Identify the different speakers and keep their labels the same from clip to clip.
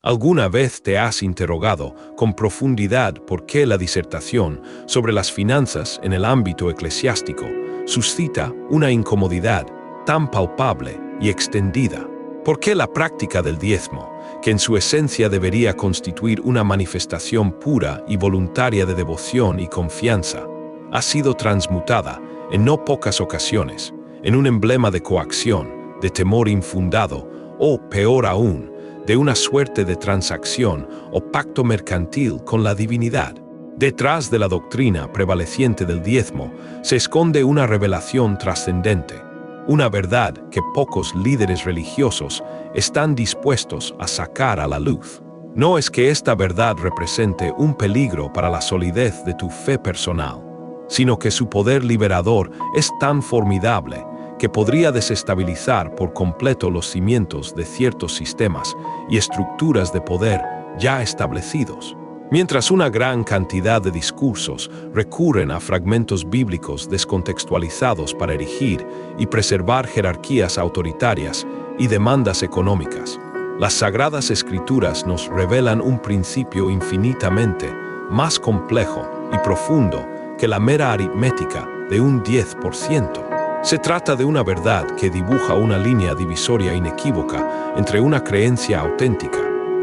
Speaker 1: ¿Alguna vez te has interrogado con profundidad por qué la disertación sobre las finanzas en el ámbito eclesiástico suscita una incomodidad tan palpable y extendida? ¿Por qué la práctica del diezmo, que en su esencia debería constituir una manifestación pura y voluntaria de devoción y confianza, ha sido transmutada, en no pocas ocasiones, en un emblema de coacción, de temor infundado o, peor aún, de una suerte de transacción o pacto mercantil con la divinidad? Detrás de la doctrina prevaleciente del diezmo se esconde una revelación trascendente, una verdad que pocos líderes religiosos están dispuestos a sacar a la luz. No es que esta verdad represente un peligro para la solidez de tu fe personal, sino que su poder liberador es tan formidable que podría desestabilizar por completo los cimientos de ciertos sistemas y estructuras de poder ya establecidos. Mientras una gran cantidad de discursos recurren a fragmentos bíblicos descontextualizados para erigir y preservar jerarquías autoritarias y demandas económicas, las Sagradas Escrituras nos revelan un principio infinitamente más complejo y profundo que la mera aritmética de un 10%. Se trata de una verdad que dibuja una línea divisoria inequívoca entre una creencia auténtica,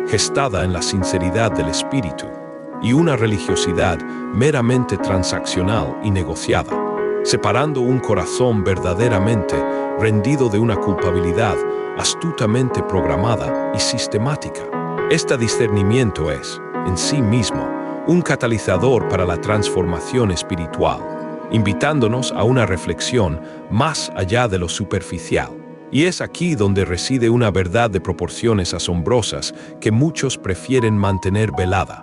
Speaker 1: gestada en la sinceridad del espíritu, y una religiosidad meramente transaccional y negociada, separando un corazón verdaderamente rendido de una culpabilidad astutamente programada y sistemática. Este discernimiento es, en sí mismo, un catalizador para la transformación espiritual, invitándonos a una reflexión más allá de lo superficial. Y es aquí donde reside una verdad de proporciones asombrosas que muchos prefieren mantener velada.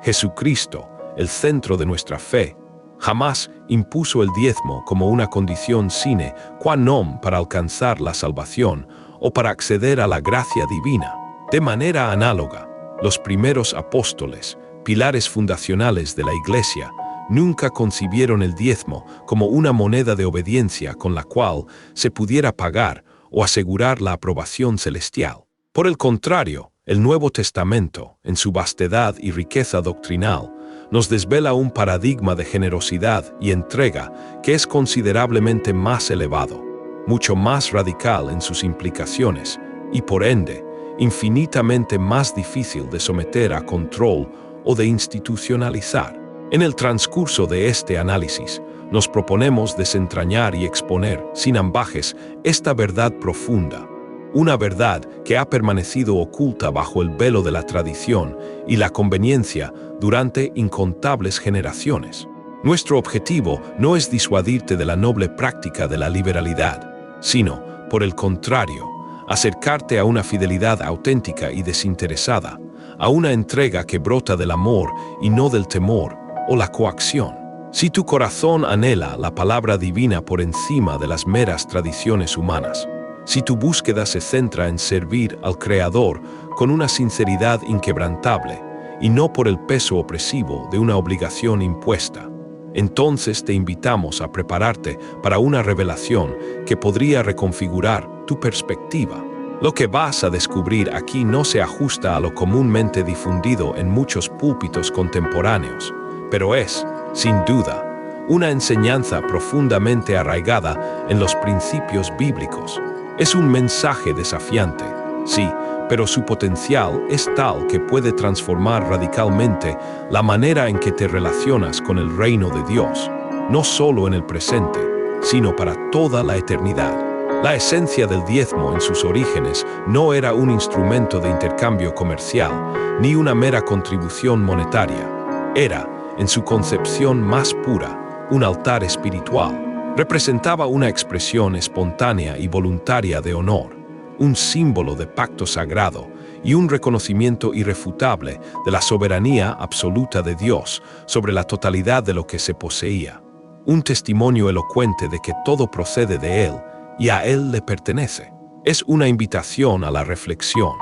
Speaker 1: Jesucristo, el centro de nuestra fe, jamás impuso el diezmo como una condición sine qua non para alcanzar la salvación o para acceder a la gracia divina. De manera análoga, los primeros apóstoles, pilares fundacionales de la Iglesia, nunca concibieron el diezmo como una moneda de obediencia con la cual se pudiera pagar o asegurar la aprobación celestial. Por el contrario, el Nuevo Testamento, en su vastedad y riqueza doctrinal, nos desvela un paradigma de generosidad y entrega que es considerablemente más elevado, mucho más radical en sus implicaciones y, por ende, infinitamente más difícil de someter a control o de institucionalizar. En el transcurso de este análisis, nos proponemos desentrañar y exponer, sin ambajes, esta verdad profunda, una verdad que ha permanecido oculta bajo el velo de la tradición y la conveniencia durante incontables generaciones. Nuestro objetivo no es disuadirte de la noble práctica de la liberalidad, sino, por el contrario, acercarte a una fidelidad auténtica y desinteresada, a una entrega que brota del amor y no del temor o la coacción. Si tu corazón anhela la palabra divina por encima de las meras tradiciones humanas, si tu búsqueda se centra en servir al Creador con una sinceridad inquebrantable y no por el peso opresivo de una obligación impuesta, entonces te invitamos a prepararte para una revelación que podría reconfigurar tu perspectiva. Lo que vas a descubrir aquí no se ajusta a lo comúnmente difundido en muchos púlpitos contemporáneos, pero es, sin duda, una enseñanza profundamente arraigada en los principios bíblicos. Es un mensaje desafiante, sí, pero su potencial es tal que puede transformar radicalmente la manera en que te relacionas con el reino de Dios, no solo en el presente, sino para toda la eternidad. La esencia del diezmo en sus orígenes no era un instrumento de intercambio comercial, ni una mera contribución monetaria. Era, en su concepción más pura, un altar espiritual. Representaba una expresión espontánea y voluntaria de honor, un símbolo de pacto sagrado y un reconocimiento irrefutable de la soberanía absoluta de Dios sobre la totalidad de lo que se poseía. Un testimonio elocuente de que todo procede de Él y a Él le pertenece. Es una invitación a la reflexión,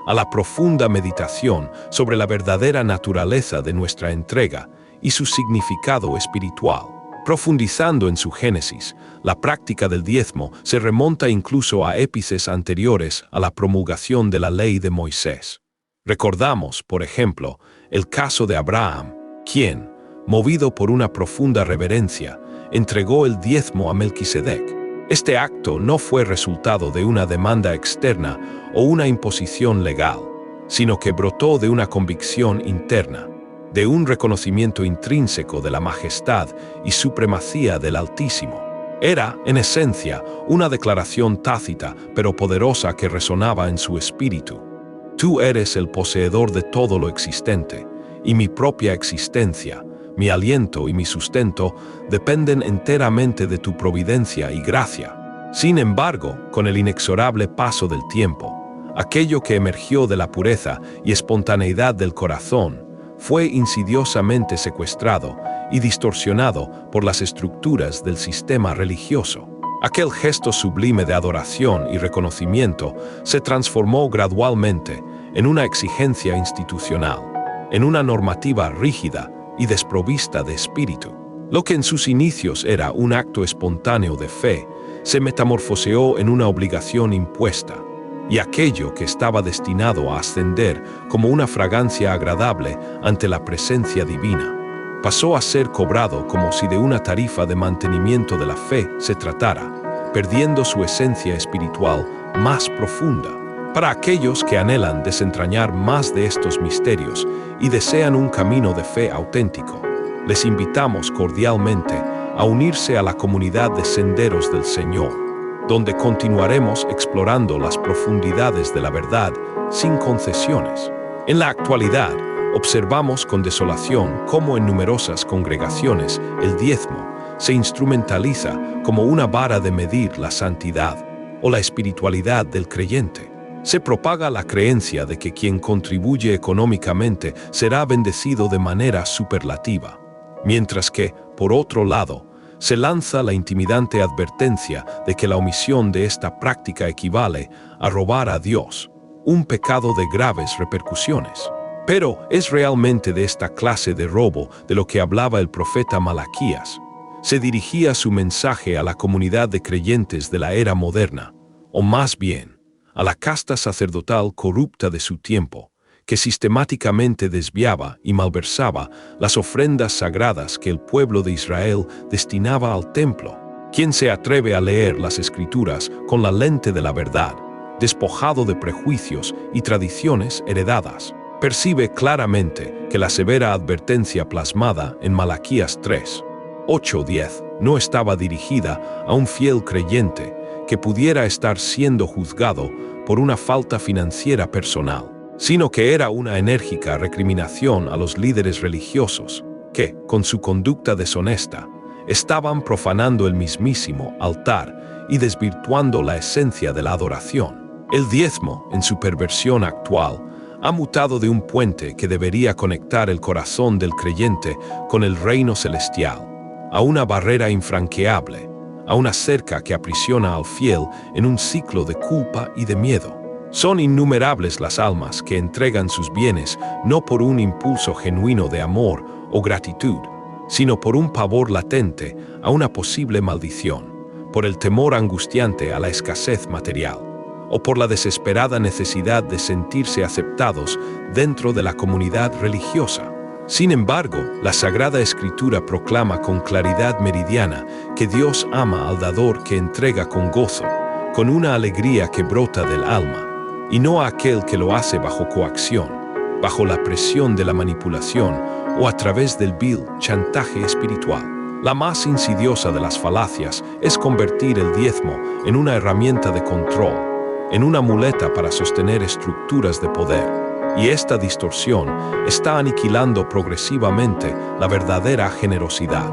Speaker 1: a la profunda meditación sobre la verdadera naturaleza de nuestra entrega y su significado espiritual. Profundizando en su génesis, la práctica del diezmo se remonta incluso a épices anteriores a la promulgación de la ley de Moisés. Recordamos, por ejemplo, el caso de Abraham, quien, movido por una profunda reverencia, entregó el diezmo a Melquisedec. Este acto no fue resultado de una demanda externa o una imposición legal, sino que brotó de una convicción interna, de un reconocimiento intrínseco de la majestad y supremacía del Altísimo. Era, en esencia, una declaración tácita pero poderosa que resonaba en su espíritu. Tú eres el poseedor de todo lo existente, y mi propia existencia, mi aliento y mi sustento dependen enteramente de tu providencia y gracia. Sin embargo, con el inexorable paso del tiempo, aquello que emergió de la pureza y espontaneidad del corazón fue insidiosamente secuestrado y distorsionado por las estructuras del sistema religioso. Aquel gesto sublime de adoración y reconocimiento se transformó gradualmente en una exigencia institucional, en una normativa rígida y desprovista de espíritu. Lo que en sus inicios era un acto espontáneo de fe, se metamorfoseó en una obligación impuesta, y aquello que estaba destinado a ascender como una fragancia agradable ante la presencia divina, pasó a ser cobrado como si de una tarifa de mantenimiento de la fe se tratara, perdiendo su esencia espiritual más profunda. Para aquellos que anhelan desentrañar más de estos misterios y desean un camino de fe auténtico, les invitamos cordialmente a unirse a la comunidad de Senderos del Señor, donde continuaremos explorando las profundidades de la verdad sin concesiones. En la actualidad, observamos con desolación cómo en numerosas congregaciones el diezmo se instrumentaliza como una vara de medir la santidad o la espiritualidad del creyente. Se propaga la creencia de que quien contribuye económicamente será bendecido de manera superlativa, mientras que, por otro lado, se lanza la intimidante advertencia de que la omisión de esta práctica equivale a robar a Dios, un pecado de graves repercusiones. Pero es realmente de esta clase de robo de lo que hablaba el profeta Malaquías. Se dirigía su mensaje a la comunidad de creyentes de la era moderna, o más bien, a la casta sacerdotal corrupta de su tiempo, que sistemáticamente desviaba y malversaba las ofrendas sagradas que el pueblo de Israel destinaba al templo. Quien se atreve a leer las Escrituras con la lente de la verdad, despojado de prejuicios y tradiciones heredadas, percibe claramente que la severa advertencia plasmada en Malaquías 3, 8-10 no estaba dirigida a un fiel creyente que pudiera estar siendo juzgado por una falta financiera personal, sino que era una enérgica recriminación a los líderes religiosos que, con su conducta deshonesta, estaban profanando el mismísimo altar y desvirtuando la esencia de la adoración. El diezmo, en su perversión actual, ha mutado de un puente que debería conectar el corazón del creyente con el reino celestial, a una barrera infranqueable, a una cerca que aprisiona al fiel en un ciclo de culpa y de miedo. Son innumerables las almas que entregan sus bienes no por un impulso genuino de amor o gratitud, sino por un pavor latente a una posible maldición, por el temor angustiante a la escasez material, o por la desesperada necesidad de sentirse aceptados dentro de la comunidad religiosa. Sin embargo, la Sagrada Escritura proclama con claridad meridiana que Dios ama al dador que entrega con gozo, con una alegría que brota del alma, y no a aquel que lo hace bajo coacción, bajo la presión de la manipulación o a través del vil chantaje espiritual. La más insidiosa de las falacias es convertir el diezmo en una herramienta de control, en una muleta para sostener estructuras de poder. Y esta distorsión está aniquilando progresivamente la verdadera generosidad,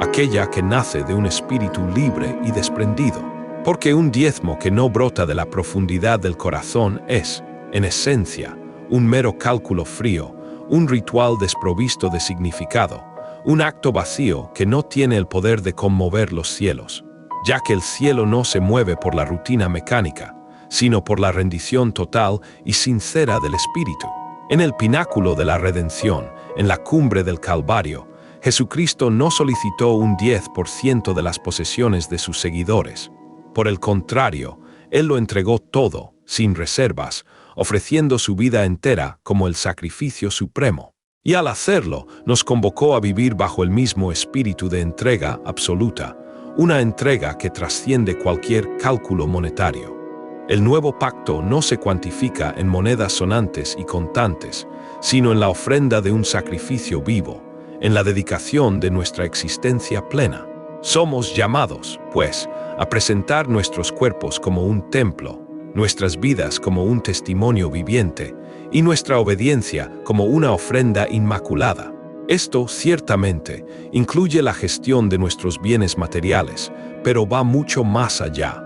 Speaker 1: aquella que nace de un espíritu libre y desprendido. Porque un diezmo que no brota de la profundidad del corazón es, en esencia, un mero cálculo frío, un ritual desprovisto de significado, un acto vacío que no tiene el poder de conmover los cielos, ya que el cielo no se mueve por la rutina mecánica, sino por la rendición total y sincera del Espíritu. En el pináculo de la redención, en la cumbre del Calvario, Jesucristo no solicitó un 10% de las posesiones de sus seguidores. Por el contrario, Él lo entregó todo, sin reservas, ofreciendo su vida entera como el sacrificio supremo. Y al hacerlo, nos convocó a vivir bajo el mismo espíritu de entrega absoluta, una entrega que trasciende cualquier cálculo monetario. El nuevo pacto no se cuantifica en monedas sonantes y contantes, sino en la ofrenda de un sacrificio vivo, en la dedicación de nuestra existencia plena. Somos llamados, pues, a presentar nuestros cuerpos como un templo, nuestras vidas como un testimonio viviente y nuestra obediencia como una ofrenda inmaculada. Esto, ciertamente, incluye la gestión de nuestros bienes materiales, pero va mucho más allá.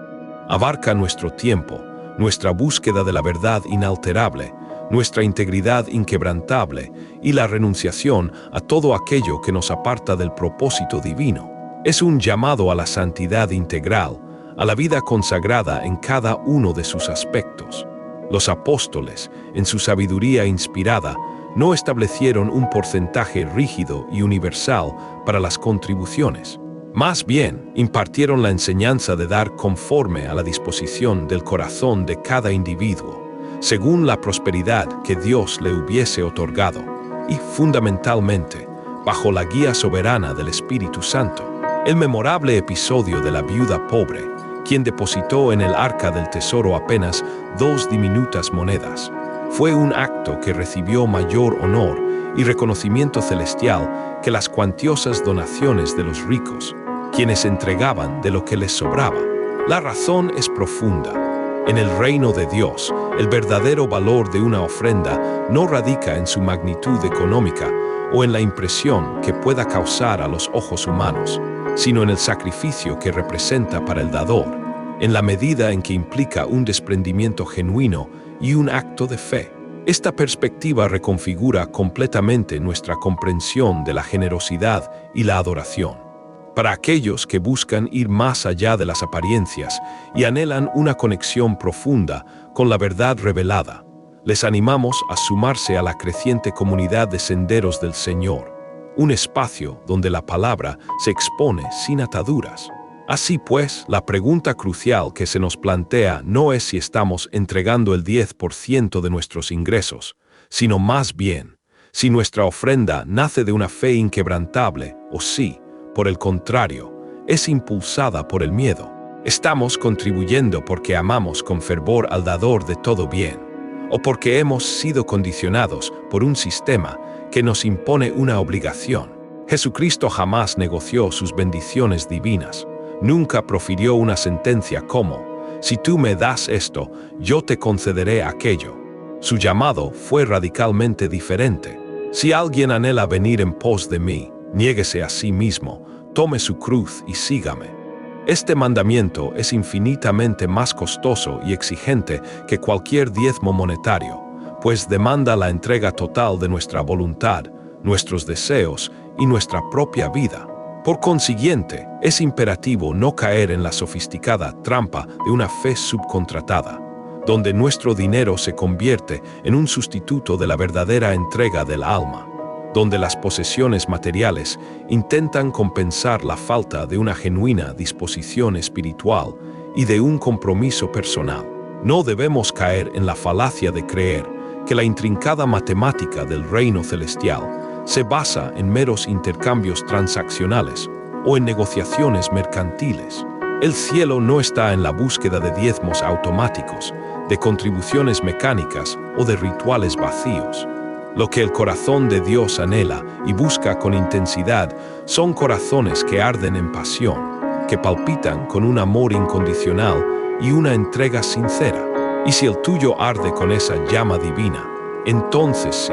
Speaker 1: Abarca nuestro tiempo, nuestra búsqueda de la verdad inalterable, nuestra integridad inquebrantable y la renunciación a todo aquello que nos aparta del propósito divino. Es un llamado a la santidad integral, a la vida consagrada en cada uno de sus aspectos. Los apóstoles, en su sabiduría inspirada, no establecieron un porcentaje rígido y universal para las contribuciones. Más bien, impartieron la enseñanza de dar conforme a la disposición del corazón de cada individuo, según la prosperidad que Dios le hubiese otorgado, y fundamentalmente, bajo la guía soberana del Espíritu Santo. El memorable episodio de la viuda pobre, quien depositó en el arca del tesoro apenas 2 diminutas monedas, fue un acto que recibió mayor honor y reconocimiento celestial que las cuantiosas donaciones de los ricos, quienes entregaban de lo que les sobraba. La razón es profunda. En el reino de Dios, el verdadero valor de una ofrenda no radica en su magnitud económica o en la impresión que pueda causar a los ojos humanos, sino en el sacrificio que representa para el dador, en la medida en que implica un desprendimiento genuino y un acto de fe. Esta perspectiva reconfigura completamente nuestra comprensión de la generosidad y la adoración. Para aquellos que buscan ir más allá de las apariencias y anhelan una conexión profunda con la verdad revelada, les animamos a sumarse a la creciente comunidad de Senderos del Señor, un espacio donde la palabra se expone sin ataduras. Así pues, la pregunta crucial que se nos plantea no es si estamos entregando el 10% de nuestros ingresos, sino más bien, si nuestra ofrenda nace de una fe inquebrantable o si, por el contrario, es impulsada por el miedo. ¿Estamos contribuyendo porque amamos con fervor al dador de todo bien, o porque hemos sido condicionados por un sistema que nos impone una obligación? Jesucristo jamás negoció sus bendiciones divinas. Nunca profirió una sentencia como, si tú me das esto, yo te concederé aquello. Su llamado fue radicalmente diferente. Si alguien anhela venir en pos de mí, niéguese a sí mismo, tome su cruz y sígame. Este mandamiento es infinitamente más costoso y exigente que cualquier diezmo monetario, pues demanda la entrega total de nuestra voluntad, nuestros deseos y nuestra propia vida. Por consiguiente, es imperativo no caer en la sofisticada trampa de una fe subcontratada, donde nuestro dinero se convierte en un sustituto de la verdadera entrega del alma, donde las posesiones materiales intentan compensar la falta de una genuina disposición espiritual y de un compromiso personal. No debemos caer en la falacia de creer que la intrincada matemática del reino celestial se basa en meros intercambios transaccionales o en negociaciones mercantiles. El cielo no está en la búsqueda de diezmos automáticos, de contribuciones mecánicas o de rituales vacíos. Lo que el corazón de Dios anhela y busca con intensidad son corazones que arden en pasión, que palpitan con un amor incondicional y una entrega sincera. Y si el tuyo arde con esa llama divina, entonces sí,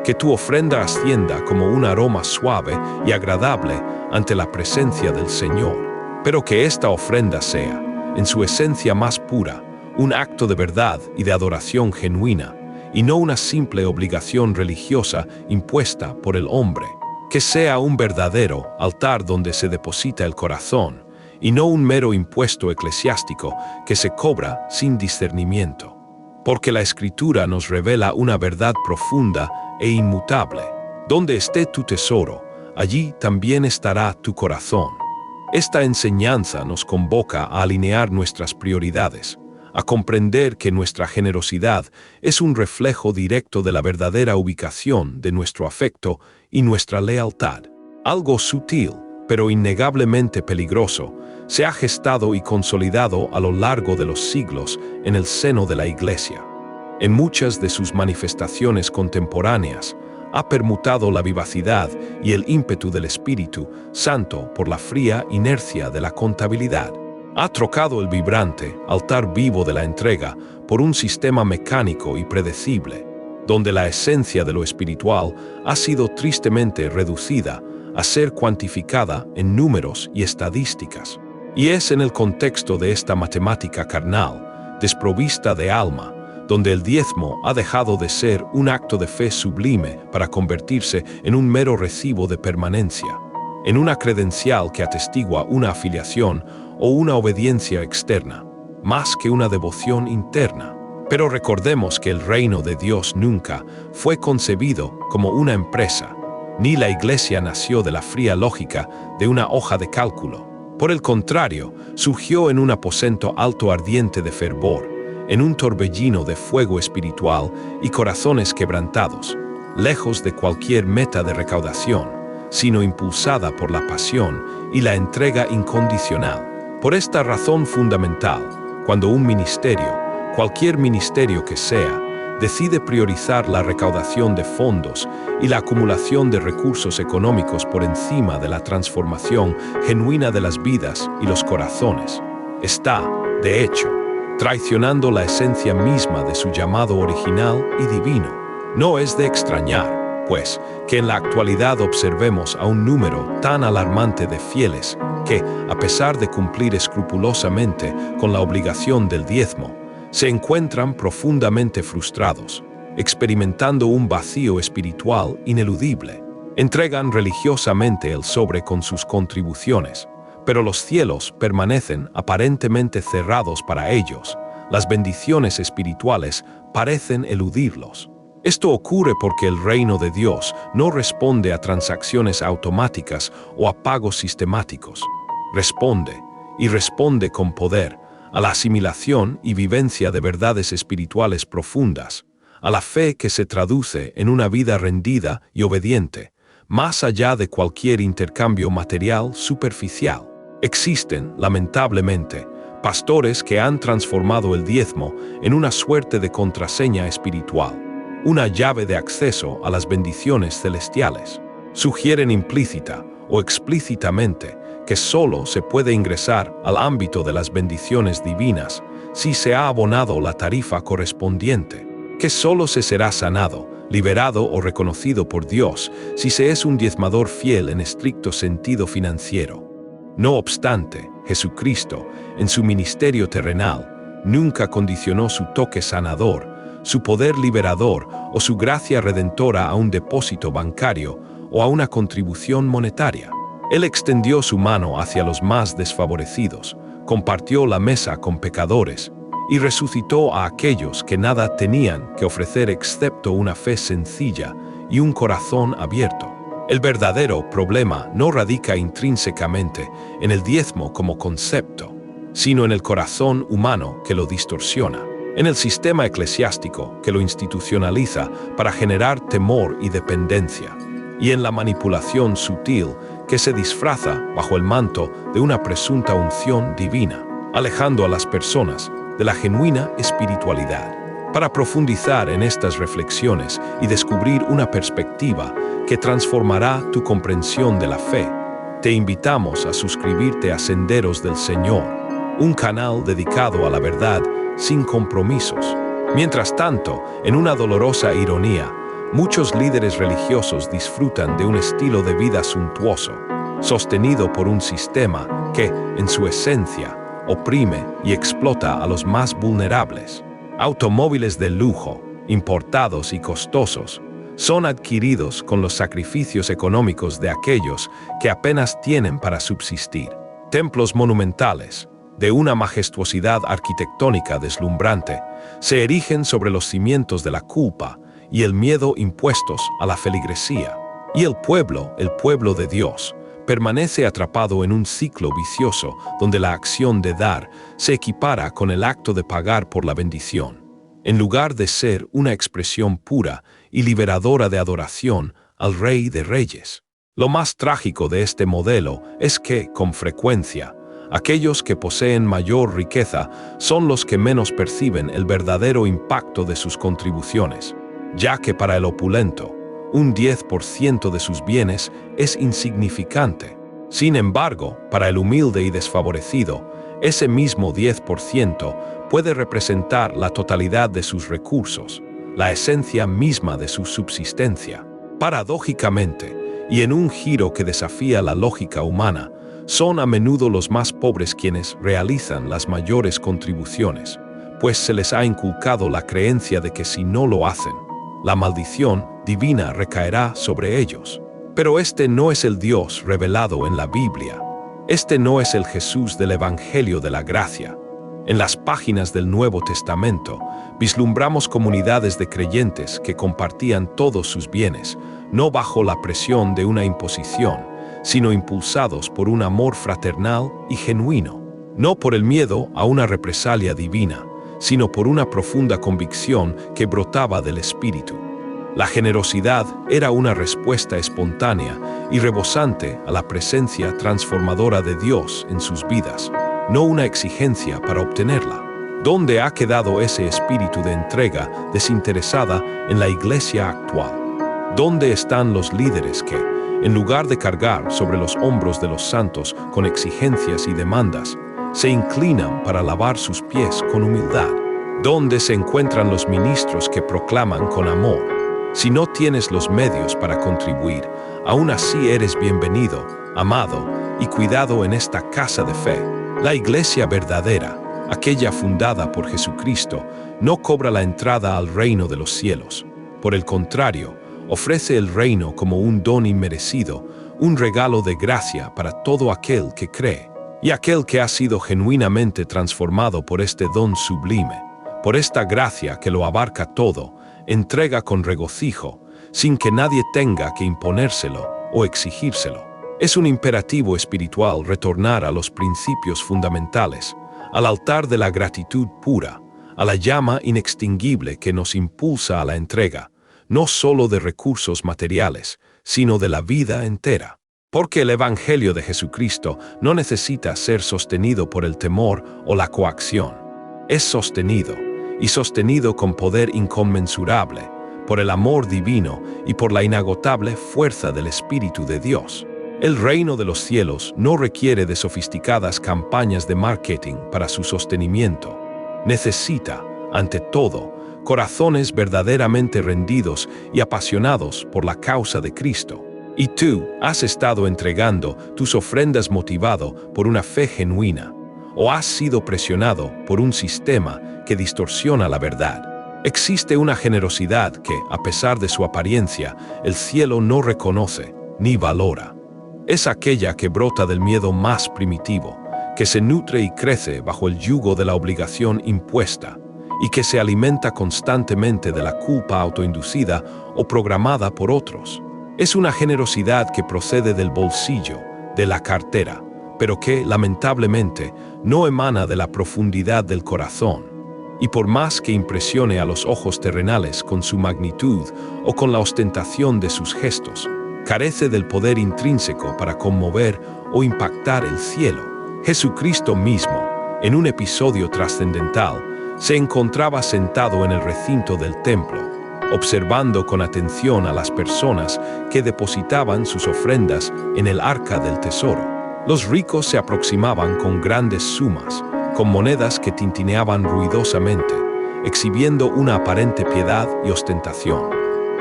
Speaker 1: que tu ofrenda ascienda como un aroma suave y agradable ante la presencia del Señor, pero que esta ofrenda sea, en su esencia más pura, un acto de verdad y de adoración genuina, y no una simple obligación religiosa impuesta por el hombre, que sea un verdadero altar donde se deposita el corazón, y no un mero impuesto eclesiástico que se cobra sin discernimiento. Porque la Escritura nos revela una verdad profunda e inmutable. Donde esté tu tesoro, allí también estará tu corazón. Esta enseñanza nos convoca a alinear nuestras prioridades, a comprender que nuestra generosidad es un reflejo directo de la verdadera ubicación de nuestro afecto y nuestra lealtad. Algo sutil, pero innegablemente peligroso, se ha gestado y consolidado a lo largo de los siglos en el seno de la Iglesia. En muchas de sus manifestaciones contemporáneas, ha permutado la vivacidad y el ímpetu del Espíritu Santo por la fría inercia de la contabilidad. Ha trocado el vibrante altar vivo de la entrega por un sistema mecánico y predecible, donde la esencia de lo espiritual ha sido tristemente reducida a ser cuantificada en números y estadísticas. Y es en el contexto de esta matemática carnal, desprovista de alma, donde el diezmo ha dejado de ser un acto de fe sublime para convertirse en un mero recibo de permanencia, en una credencial que atestigua una afiliación o una obediencia externa, más que una devoción interna. Pero recordemos que el reino de Dios nunca fue concebido como una empresa, ni la Iglesia nació de la fría lógica de una hoja de cálculo. Por el contrario, surgió en un aposento alto ardiente de fervor, en un torbellino de fuego espiritual y corazones quebrantados, lejos de cualquier meta de recaudación, sino impulsada por la pasión y la entrega incondicional. Por esta razón fundamental, cuando un ministerio, cualquier ministerio que sea, decide priorizar la recaudación de fondos y la acumulación de recursos económicos por encima de la transformación genuina de las vidas y los corazones, está, de hecho, traicionando la esencia misma de su llamado original y divino. No es de extrañar, pues, que en la actualidad observemos a un número tan alarmante de fieles que, a pesar de cumplir escrupulosamente con la obligación del diezmo, se encuentran profundamente frustrados, experimentando un vacío espiritual ineludible. Entregan religiosamente el sobre con sus contribuciones, pero los cielos permanecen aparentemente cerrados para ellos. Las bendiciones espirituales parecen eludirlos. Esto ocurre porque el reino de Dios no responde a transacciones automáticas o a pagos sistemáticos. Responde, y responde con poder, a la asimilación y vivencia de verdades espirituales profundas, a la fe que se traduce en una vida rendida y obediente, más allá de cualquier intercambio material superficial. Existen, lamentablemente, pastores que han transformado el diezmo en una suerte de contraseña espiritual, una llave de acceso a las bendiciones celestiales. Sugieren implícita o explícitamente que solo se puede ingresar al ámbito de las bendiciones divinas si se ha abonado la tarifa correspondiente, que solo se será sanado, liberado o reconocido por Dios si se es un diezmador fiel en estricto sentido financiero. No obstante, Jesucristo, en su ministerio terrenal, nunca condicionó su toque sanador, su poder liberador o su gracia redentora a un depósito bancario o a una contribución monetaria. Él extendió su mano hacia los más desfavorecidos, compartió la mesa con pecadores y resucitó a aquellos que nada tenían que ofrecer excepto una fe sencilla y un corazón abierto. El verdadero problema no radica intrínsecamente en el diezmo como concepto, sino en el corazón humano que lo distorsiona, en el sistema eclesiástico que lo institucionaliza para generar temor y dependencia, y en la manipulación sutil que se disfraza bajo el manto de una presunta unción divina, alejando a las personas de la genuina espiritualidad. Para profundizar en estas reflexiones y descubrir una perspectiva que transformará tu comprensión de la fe, te invitamos a suscribirte a Senderos del Señor, un canal dedicado a la verdad sin compromisos. Mientras tanto, en una dolorosa ironía, muchos líderes religiosos disfrutan de un estilo de vida suntuoso, sostenido por un sistema que, en su esencia, oprime y explota a los más vulnerables. Automóviles de lujo, importados y costosos, son adquiridos con los sacrificios económicos de aquellos que apenas tienen para subsistir. Templos monumentales, de una majestuosidad arquitectónica deslumbrante, se erigen sobre los cimientos de la culpa y el miedo impuestos a la feligresía. Y el pueblo de Dios, permanece atrapado en un ciclo vicioso donde la acción de dar se equipara con el acto de pagar por la bendición, en lugar de ser una expresión pura y liberadora de adoración al Rey de Reyes. Lo más trágico de este modelo es que, con frecuencia, aquellos que poseen mayor riqueza son los que menos perciben el verdadero impacto de sus contribuciones, ya que para el opulento, un 10% de sus bienes es insignificante. Sin embargo, para el humilde y desfavorecido, ese mismo 10% puede representar la totalidad de sus recursos, la esencia misma de su subsistencia. Paradójicamente, y en un giro que desafía la lógica humana, son a menudo los más pobres quienes realizan las mayores contribuciones, pues se les ha inculcado la creencia de que si no lo hacen, la maldición divina recaerá sobre ellos. Pero este no es el Dios revelado en la Biblia. Este no es el Jesús del Evangelio de la Gracia. En las páginas del Nuevo Testamento, vislumbramos comunidades de creyentes que compartían todos sus bienes, no bajo la presión de una imposición, sino impulsados por un amor fraternal y genuino, no por el miedo a una represalia divina, sino por una profunda convicción que brotaba del Espíritu. La generosidad era una respuesta espontánea y rebosante a la presencia transformadora de Dios en sus vidas, no una exigencia para obtenerla. ¿Dónde ha quedado ese espíritu de entrega desinteresada en la iglesia actual? ¿Dónde están los líderes que, en lugar de cargar sobre los hombros de los santos con exigencias y demandas, se inclinan para lavar sus pies con humildad? ¿Dónde se encuentran los ministros que proclaman con amor: si no tienes los medios para contribuir, aún así eres bienvenido, amado y cuidado en esta casa de fe? La iglesia verdadera, aquella fundada por Jesucristo, no cobra la entrada al reino de los cielos. Por el contrario, ofrece el reino como un don inmerecido, un regalo de gracia para todo aquel que cree. Y aquel que ha sido genuinamente transformado por este don sublime, por esta gracia que lo abarca todo, entrega con regocijo, sin que nadie tenga que imponérselo o exigírselo. Es un imperativo espiritual retornar a los principios fundamentales, al altar de la gratitud pura, a la llama inextinguible que nos impulsa a la entrega, no solo de recursos materiales, sino de la vida entera. Porque el Evangelio de Jesucristo no necesita ser sostenido por el temor o la coacción. Es sostenido, y sostenido con poder inconmensurable, por el amor divino y por la inagotable fuerza del Espíritu de Dios. El reino de los cielos no requiere de sofisticadas campañas de marketing para su sostenimiento. Necesita, ante todo, corazones verdaderamente rendidos y apasionados por la causa de Cristo. Y tú has estado entregando tus ofrendas motivado por una fe genuina, o has sido presionado por un sistema que distorsiona la verdad. Existe una generosidad que, a pesar de su apariencia, el cielo no reconoce ni valora. Es aquella que brota del miedo más primitivo, que se nutre y crece bajo el yugo de la obligación impuesta, y que se alimenta constantemente de la culpa autoinducida o programada por otros. Es una generosidad que procede del bolsillo, de la cartera, pero que, lamentablemente, no emana de la profundidad del corazón. Y por más que impresione a los ojos terrenales con su magnitud o con la ostentación de sus gestos, carece del poder intrínseco para conmover o impactar el cielo. Jesucristo mismo, en un episodio trascendental, se encontraba sentado en el recinto del templo, observando con atención a las personas que depositaban sus ofrendas en el arca del tesoro. Los ricos se aproximaban con grandes sumas, con monedas que tintineaban ruidosamente, exhibiendo una aparente piedad y ostentación.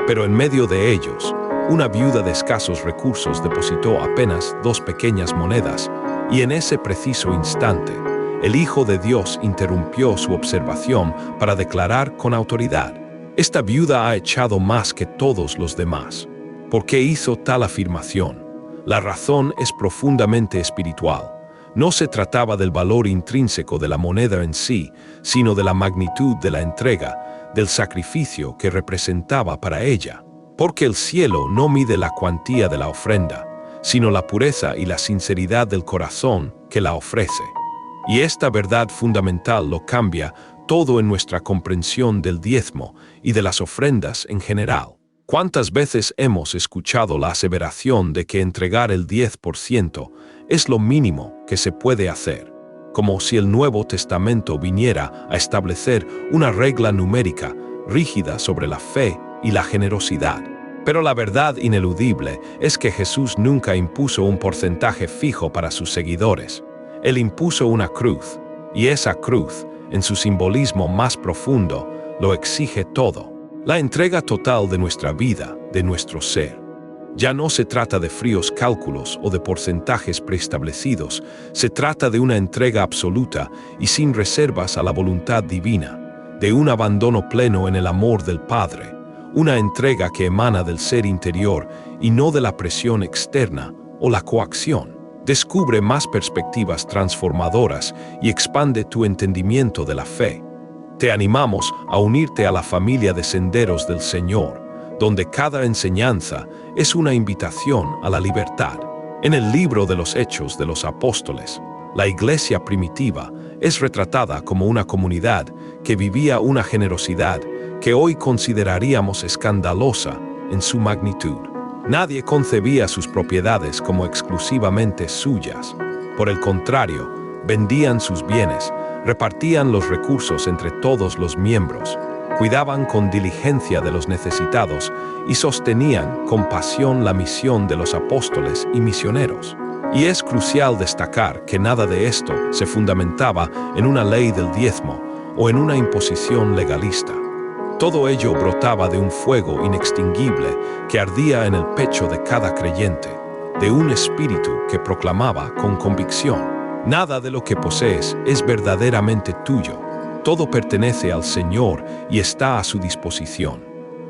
Speaker 1: Pero en medio de ellos, una viuda de escasos recursos depositó apenas 2 pequeñas monedas, y en ese preciso instante, el Hijo de Dios interrumpió su observación para declarar con autoridad: esta viuda ha echado más que todos los demás. ¿Por qué hizo tal afirmación? La razón es profundamente espiritual. No se trataba del valor intrínseco de la moneda en sí, sino de la magnitud de la entrega, del sacrificio que representaba para ella. Porque el cielo no mide la cuantía de la ofrenda, sino la pureza y la sinceridad del corazón que la ofrece. Y esta verdad fundamental lo cambia todo en nuestra comprensión del diezmo y de las ofrendas en general. ¿Cuántas veces hemos escuchado la aseveración de que entregar el 10% es lo mínimo que se puede hacer? Como si el Nuevo Testamento viniera a establecer una regla numérica rígida sobre la fe y la generosidad. Pero la verdad ineludible es que Jesús nunca impuso un porcentaje fijo para sus seguidores. Él impuso una cruz, y esa cruz, en su simbolismo más profundo, lo exige todo. La entrega total de nuestra vida, de nuestro ser. Ya no se trata de fríos cálculos o de porcentajes preestablecidos, se trata de una entrega absoluta y sin reservas a la voluntad divina, de un abandono pleno en el amor del Padre, una entrega que emana del ser interior y no de la presión externa o la coacción. Descubre más perspectivas transformadoras y expande tu entendimiento de la fe. Te animamos a unirte a la familia de Senderos del Señor, donde cada enseñanza es una invitación a la libertad. En el libro de los Hechos de los Apóstoles, la iglesia primitiva es retratada como una comunidad que vivía una generosidad que hoy consideraríamos escandalosa en su magnitud. Nadie concebía sus propiedades como exclusivamente suyas. Por el contrario, vendían sus bienes, repartían los recursos entre todos los miembros, cuidaban con diligencia de los necesitados y sostenían con pasión la misión de los apóstoles y misioneros. Y es crucial destacar que nada de esto se fundamentaba en una ley del diezmo o en una imposición legalista. Todo ello brotaba de un fuego inextinguible que ardía en el pecho de cada creyente, de un espíritu que proclamaba con convicción: nada de lo que posees es verdaderamente tuyo, todo pertenece al Señor y está a su disposición.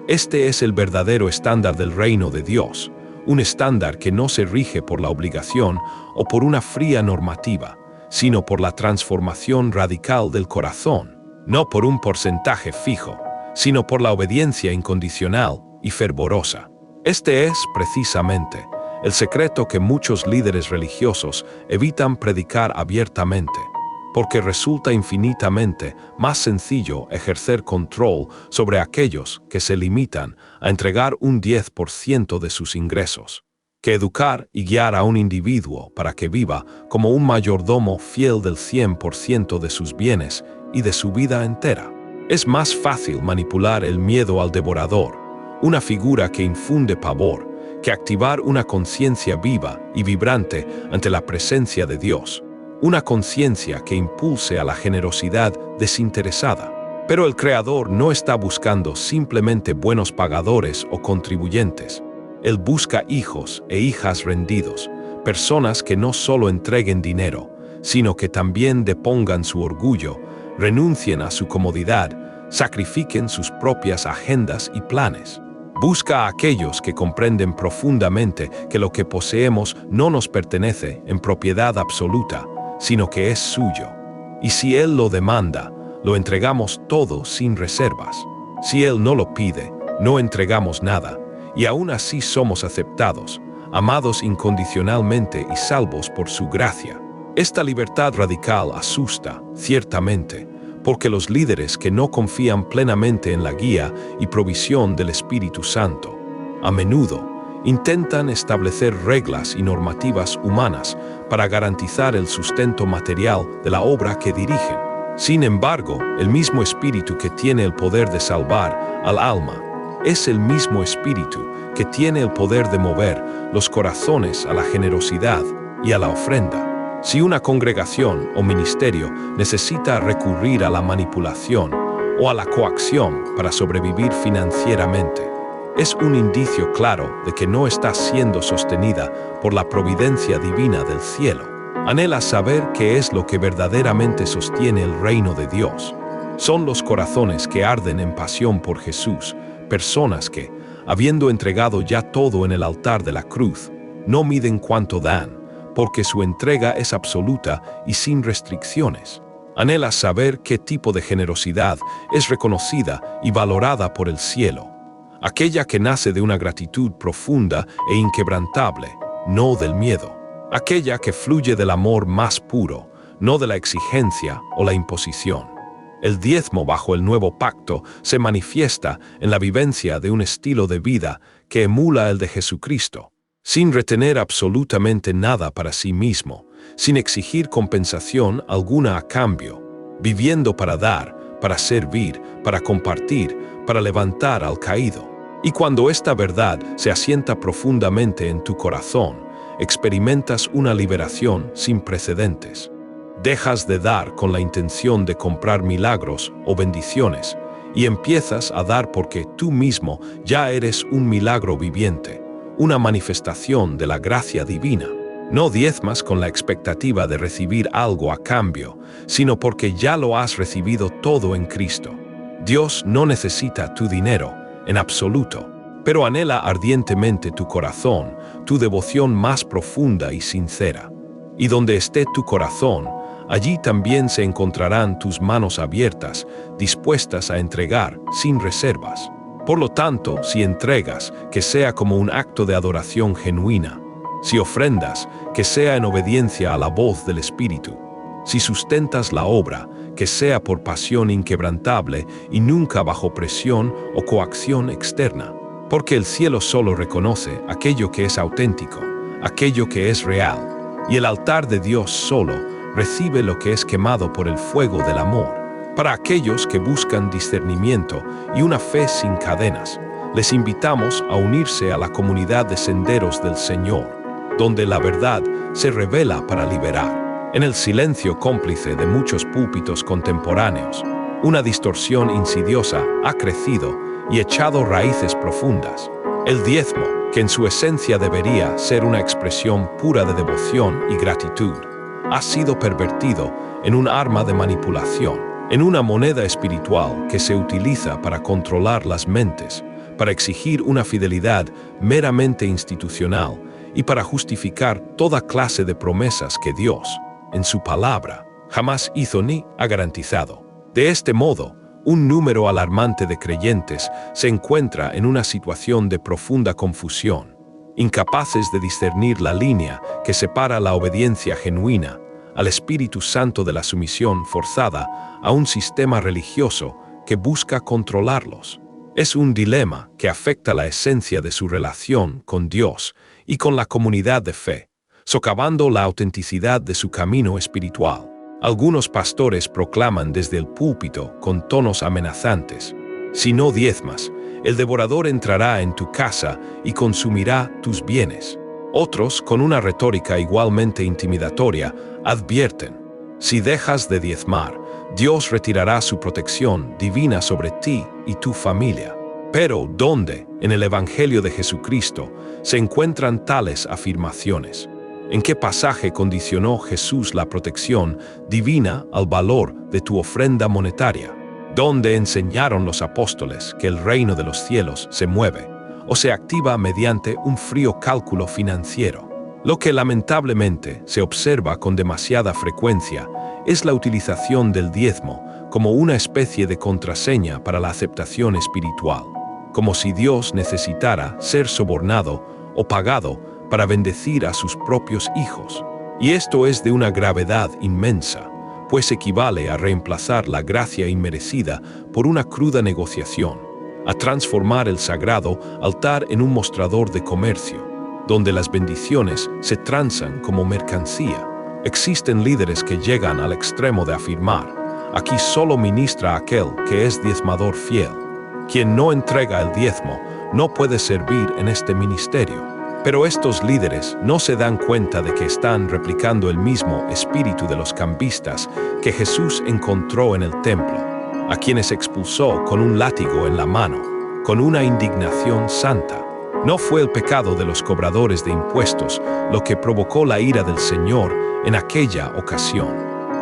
Speaker 1: Este es el verdadero estándar del reino de Dios, un estándar que no se rige por la obligación o por una fría normativa, sino por la transformación radical del corazón, no por un porcentaje fijo, sino por la obediencia incondicional y fervorosa. Este es, precisamente, el secreto que muchos líderes religiosos evitan predicar abiertamente, porque resulta infinitamente más sencillo ejercer control sobre aquellos que se limitan a entregar un 10% de sus ingresos, que educar y guiar a un individuo para que viva como un mayordomo fiel del 100% de sus bienes y de su vida entera. Es más fácil manipular el miedo al devorador, una figura que infunde pavor, que activar una conciencia viva y vibrante ante la presencia de Dios, una conciencia que impulse a la generosidad desinteresada. Pero el Creador no está buscando simplemente buenos pagadores o contribuyentes. Él busca hijos e hijas rendidos, personas que no solo entreguen dinero, sino que también depongan su orgullo, renuncien a su comodidad, sacrifiquen sus propias agendas y planes. Busca a aquellos que comprenden profundamente que lo que poseemos no nos pertenece en propiedad absoluta, sino que es suyo. Y si Él lo demanda, lo entregamos todo sin reservas. Si Él no lo pide, no entregamos nada, y aún así somos aceptados, amados incondicionalmente y salvos por su gracia. Esta libertad radical asusta, ciertamente, porque los líderes que no confían plenamente en la guía y provisión del Espíritu Santo, a menudo, intentan establecer reglas y normativas humanas para garantizar el sustento material de la obra que dirigen. Sin embargo, el mismo Espíritu que tiene el poder de salvar al alma es el mismo Espíritu que tiene el poder de mover los corazones a la generosidad y a la ofrenda. Si una congregación o ministerio necesita recurrir a la manipulación o a la coacción para sobrevivir financieramente, es un indicio claro de que no está siendo sostenida por la providencia divina del cielo. Anhela saber qué es lo que verdaderamente sostiene el reino de Dios. Son los corazones que arden en pasión por Jesús, personas que, habiendo entregado ya todo en el altar de la cruz, no miden cuánto dan, porque su entrega es absoluta y sin restricciones. Anhela saber qué tipo de generosidad es reconocida y valorada por el cielo, aquella que nace de una gratitud profunda e inquebrantable, no del miedo. Aquella que fluye del amor más puro, no de la exigencia o la imposición. El diezmo bajo el nuevo pacto se manifiesta en la vivencia de un estilo de vida que emula el de Jesucristo, sin retener absolutamente nada para sí mismo, sin exigir compensación alguna a cambio, viviendo para dar, para servir, para compartir, para levantar al caído. Y cuando esta verdad se asienta profundamente en tu corazón, experimentas una liberación sin precedentes. Dejas de dar con la intención de comprar milagros o bendiciones y empiezas a dar porque tú mismo ya eres un milagro viviente, una manifestación de la gracia divina. No diezmas con la expectativa de recibir algo a cambio, sino porque ya lo has recibido todo en Cristo. Dios no necesita tu dinero, en absoluto, pero anhela ardientemente tu corazón, tu devoción más profunda y sincera. Y donde esté tu corazón, allí también se encontrarán tus manos abiertas, dispuestas a entregar sin reservas. Por lo tanto, si entregas, que sea como un acto de adoración genuina. Si ofrendas, que sea en obediencia a la voz del Espíritu. Si sustentas la obra, que sea por pasión inquebrantable y nunca bajo presión o coacción externa. Porque el cielo solo reconoce aquello que es auténtico, aquello que es real, y el altar de Dios solo recibe lo que es quemado por el fuego del amor. Para aquellos que buscan discernimiento y una fe sin cadenas, les invitamos a unirse a la comunidad de senderos del Señor, donde la verdad se revela para liberar. En el silencio cómplice de muchos púlpitos contemporáneos, una distorsión insidiosa ha crecido y echado raíces profundas. El diezmo, que en su esencia debería ser una expresión pura de devoción y gratitud, ha sido pervertido en un arma de manipulación, en una moneda espiritual que se utiliza para controlar las mentes, para exigir una fidelidad meramente institucional y para justificar toda clase de promesas que Dios, en su palabra, jamás hizo ni ha garantizado. De este modo, un número alarmante de creyentes se encuentra en una situación de profunda confusión, incapaces de discernir la línea que separa la obediencia genuina al Espíritu Santo de la sumisión forzada a un sistema religioso que busca controlarlos. Es un dilema que afecta la esencia de su relación con Dios y con la comunidad de fe, socavando la autenticidad de su camino espiritual. Algunos pastores proclaman desde el púlpito con tonos amenazantes: si no diezmas, el devorador entrará en tu casa y consumirá tus bienes. Otros, con una retórica igualmente intimidatoria, advierten: si dejas de diezmar, Dios retirará su protección divina sobre ti y tu familia. Pero, ¿dónde, en el Evangelio de Jesucristo, se encuentran tales afirmaciones? ¿En qué pasaje condicionó Jesús la protección divina al valor de tu ofrenda monetaria? ¿Dónde enseñaron los apóstoles que el reino de los cielos se mueve o se activa mediante un frío cálculo financiero? Lo que lamentablemente se observa con demasiada frecuencia es la utilización del diezmo como una especie de contraseña para la aceptación espiritual, como si Dios necesitara ser sobornado o pagado para bendecir a sus propios hijos. Y esto es de una gravedad inmensa, pues equivale a reemplazar la gracia inmerecida por una cruda negociación, a transformar el sagrado altar en un mostrador de comercio, donde las bendiciones se transan como mercancía. Existen líderes que llegan al extremo de afirmar: aquí solo ministra aquel que es diezmador fiel. Quien no entrega el diezmo no puede servir en este ministerio. Pero estos líderes no se dan cuenta de que están replicando el mismo espíritu de los cambistas que Jesús encontró en el templo, a quienes expulsó con un látigo en la mano, con una indignación santa. No fue el pecado de los cobradores de impuestos lo que provocó la ira del Señor en aquella ocasión.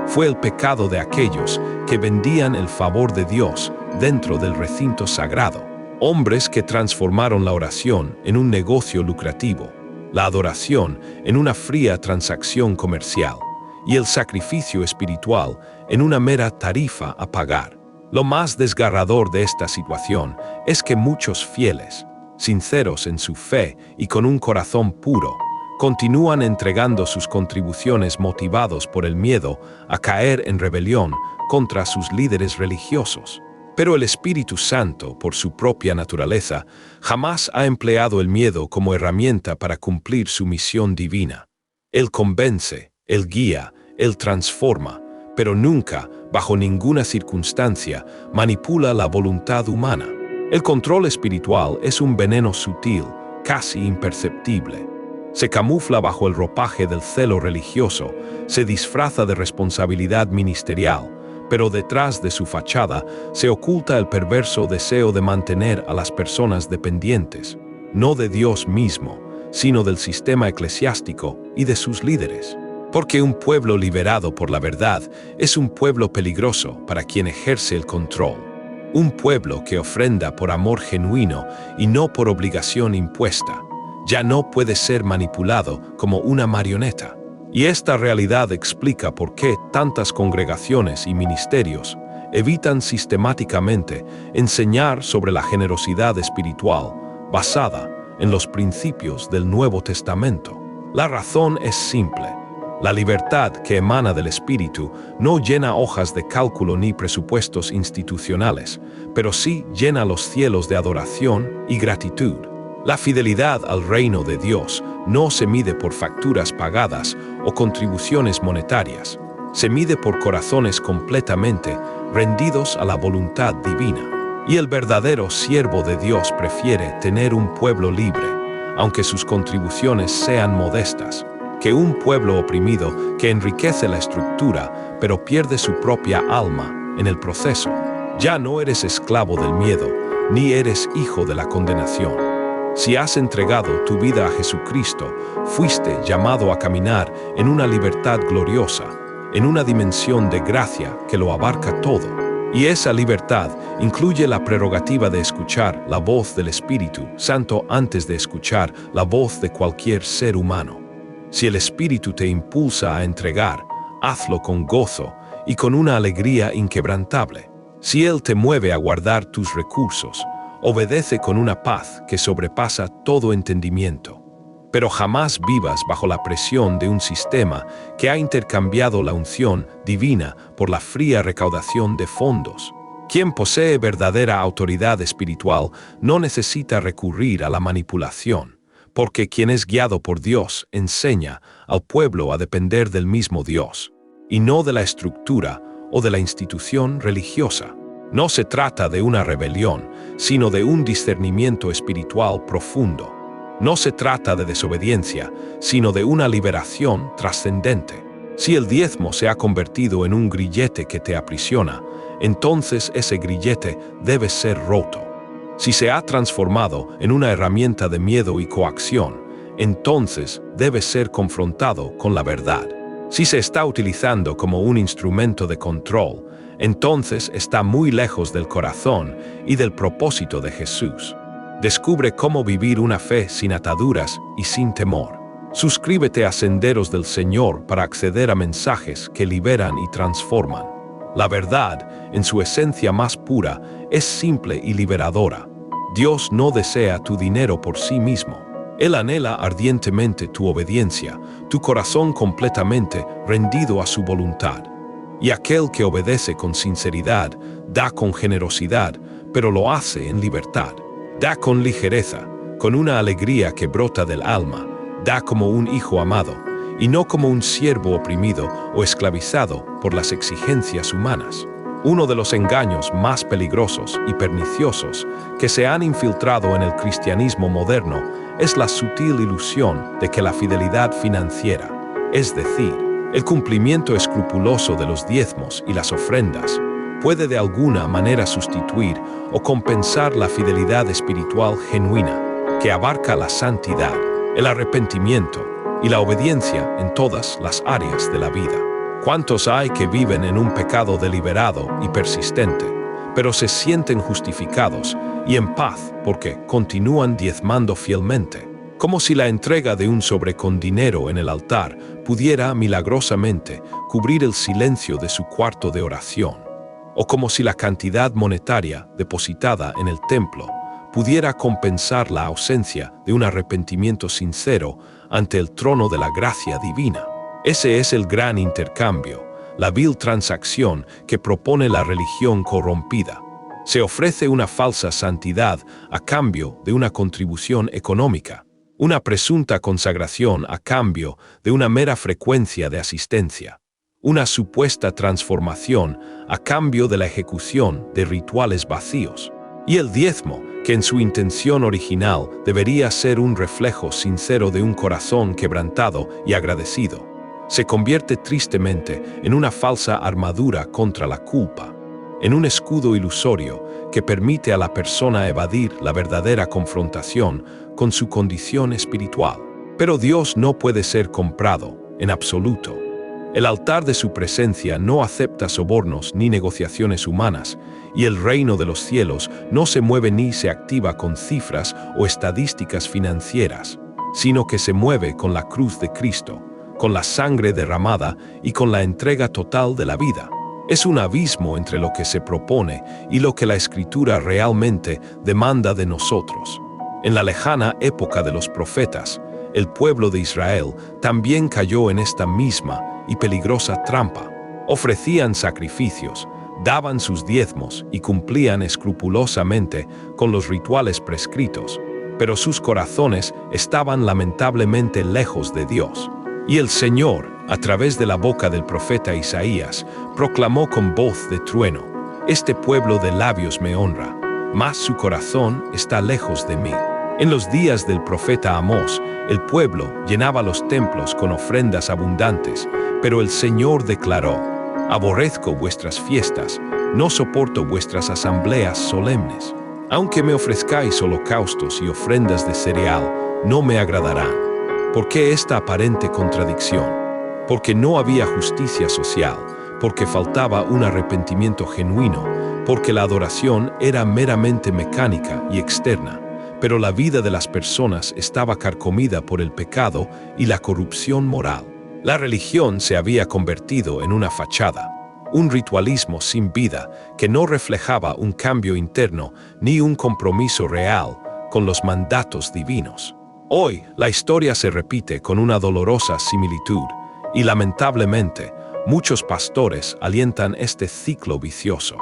Speaker 1: Fue el pecado de aquellos que vendían el favor de Dios dentro del recinto sagrado. Hombres que transformaron la oración en un negocio lucrativo, la adoración en una fría transacción comercial y el sacrificio espiritual en una mera tarifa a pagar. Lo más desgarrador de esta situación es que muchos fieles, sinceros en su fe y con un corazón puro, continúan entregando sus contribuciones motivados por el miedo a caer en rebelión contra sus líderes religiosos. Pero el Espíritu Santo, por su propia naturaleza, jamás ha empleado el miedo como herramienta para cumplir su misión divina. Él convence, Él guía, Él transforma, pero nunca, bajo ninguna circunstancia, manipula la voluntad humana. El control espiritual es un veneno sutil, casi imperceptible. Se camufla bajo el ropaje del celo religioso, se disfraza de responsabilidad ministerial, pero detrás de su fachada se oculta el perverso deseo de mantener a las personas dependientes, no de Dios mismo, sino del sistema eclesiástico y de sus líderes. Porque un pueblo liberado por la verdad es un pueblo peligroso para quien ejerce el control. Un pueblo que ofrenda por amor genuino y no por obligación impuesta, ya no puede ser manipulado como una marioneta. Y esta realidad explica por qué tantas congregaciones y ministerios evitan sistemáticamente enseñar sobre la generosidad espiritual basada en los principios del Nuevo Testamento. La razón es simple. La libertad que emana del Espíritu no llena hojas de cálculo ni presupuestos institucionales, pero sí llena los cielos de adoración y gratitud. La fidelidad al reino de Dios no se mide por facturas pagadas o contribuciones monetarias. Se mide por corazones completamente rendidos a la voluntad divina. Y el verdadero siervo de Dios prefiere tener un pueblo libre, aunque sus contribuciones sean modestas, que un pueblo oprimido que enriquece la estructura, pero pierde su propia alma en el proceso. Ya no eres esclavo del miedo, ni eres hijo de la condenación. Si has entregado tu vida a Jesucristo, fuiste llamado a caminar en una libertad gloriosa, en una dimensión de gracia que lo abarca todo. Y esa libertad incluye la prerrogativa de escuchar la voz del Espíritu Santo antes de escuchar la voz de cualquier ser humano. Si el Espíritu te impulsa a entregar, hazlo con gozo y con una alegría inquebrantable. Si Él te mueve a guardar tus recursos, obedece con una paz que sobrepasa todo entendimiento. Pero jamás vivas bajo la presión de un sistema que ha intercambiado la unción divina por la fría recaudación de fondos. Quien posee verdadera autoridad espiritual no necesita recurrir a la manipulación, porque quien es guiado por Dios enseña al pueblo a depender del mismo Dios, y no de la estructura o de la institución religiosa. No se trata de una rebelión, sino de un discernimiento espiritual profundo. No se trata de desobediencia, sino de una liberación trascendente. Si el diezmo se ha convertido en un grillete que te aprisiona, entonces ese grillete debe ser roto. Si se ha transformado en una herramienta de miedo y coacción, entonces debe ser confrontado con la verdad. Si se está utilizando como un instrumento de control, entonces está muy lejos del corazón y del propósito de Jesús. Descubre cómo vivir una fe sin ataduras y sin temor. Suscríbete a Senderos del Señor para acceder a mensajes que liberan y transforman. La verdad, en su esencia más pura, es simple y liberadora. Dios no desea tu dinero por sí mismo. Él anhela ardientemente tu obediencia, tu corazón completamente rendido a su voluntad. Y aquel que obedece con sinceridad, da con generosidad, pero lo hace en libertad. Da con ligereza, con una alegría que brota del alma, da como un hijo amado, y no como un siervo oprimido o esclavizado por las exigencias humanas. Uno de los engaños más peligrosos y perniciosos que se han infiltrado en el cristianismo moderno es la sutil ilusión de que la fidelidad financiera, es decir, el cumplimiento escrupuloso de los diezmos y las ofrendas, puede de alguna manera sustituir o compensar la fidelidad espiritual genuina, que abarca la santidad, el arrepentimiento y la obediencia en todas las áreas de la vida. ¿Cuántos hay que viven en un pecado deliberado y persistente, pero se sienten justificados y en paz porque continúan diezmando fielmente? Como si la entrega de un sobre con dinero en el altar pudiera milagrosamente cubrir el silencio de su cuarto de oración, o como si la cantidad monetaria depositada en el templo pudiera compensar la ausencia de un arrepentimiento sincero ante el trono de la gracia divina. Ese es el gran intercambio, la vil transacción que propone la religión corrompida. Se ofrece una falsa santidad a cambio de una contribución económica, una presunta consagración a cambio de una mera frecuencia de asistencia, una supuesta transformación a cambio de la ejecución de rituales vacíos, y el diezmo, que en su intención original debería ser un reflejo sincero de un corazón quebrantado y agradecido, se convierte tristemente en una falsa armadura contra la culpa, en un escudo ilusorio que permite a la persona evadir la verdadera confrontación con su condición espiritual. Pero Dios no puede ser comprado, en absoluto. El altar de su presencia no acepta sobornos ni negociaciones humanas, y el reino de los cielos no se mueve ni se activa con cifras o estadísticas financieras, sino que se mueve con la cruz de Cristo, con la sangre derramada y con la entrega total de la vida. Es un abismo entre lo que se propone y lo que la Escritura realmente demanda de nosotros. En la lejana época de los profetas, el pueblo de Israel también cayó en esta misma y peligrosa trampa. Ofrecían sacrificios, daban sus diezmos y cumplían escrupulosamente con los rituales prescritos, pero sus corazones estaban lamentablemente lejos de Dios. Y el Señor, a través de la boca del profeta Isaías, proclamó con voz de trueno: «Este pueblo de labios me honra, mas su corazón está lejos de mí». En los días del profeta Amós, el pueblo llenaba los templos con ofrendas abundantes, pero el Señor declaró: «Aborrezco vuestras fiestas, no soporto vuestras asambleas solemnes. Aunque me ofrezcáis holocaustos y ofrendas de cereal, no me agradarán». ¿Por qué esta aparente contradicción? Porque no había justicia social, porque faltaba un arrepentimiento genuino, porque la adoración era meramente mecánica y externa, pero la vida de las personas estaba carcomida por el pecado y la corrupción moral. La religión se había convertido en una fachada, un ritualismo sin vida que no reflejaba un cambio interno ni un compromiso real con los mandatos divinos. Hoy, la historia se repite con una dolorosa similitud, y lamentablemente, muchos pastores alientan este ciclo vicioso,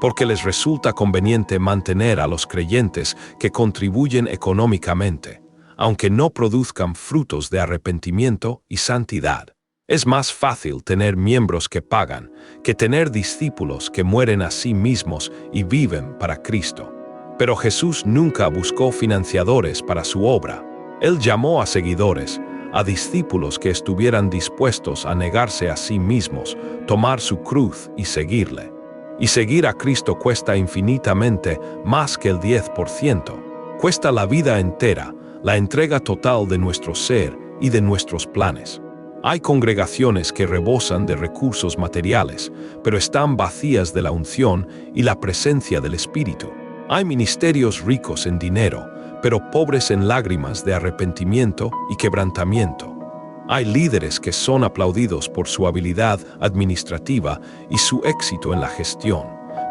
Speaker 1: porque les resulta conveniente mantener a los creyentes que contribuyen económicamente, aunque no produzcan frutos de arrepentimiento y santidad. Es más fácil tener miembros que pagan que tener discípulos que mueren a sí mismos y viven para Cristo. Pero Jesús nunca buscó financiadores para su obra. Él llamó a seguidores, a discípulos que estuvieran dispuestos a negarse a sí mismos, tomar su cruz y seguirle. Y seguir a Cristo cuesta infinitamente más que el 10%. Cuesta la vida entera, la entrega total de nuestro ser y de nuestros planes. Hay congregaciones que rebosan de recursos materiales, pero están vacías de la unción y la presencia del Espíritu. Hay ministerios ricos en dinero, pero pobres en lágrimas de arrepentimiento y quebrantamiento. Hay líderes que son aplaudidos por su habilidad administrativa y su éxito en la gestión,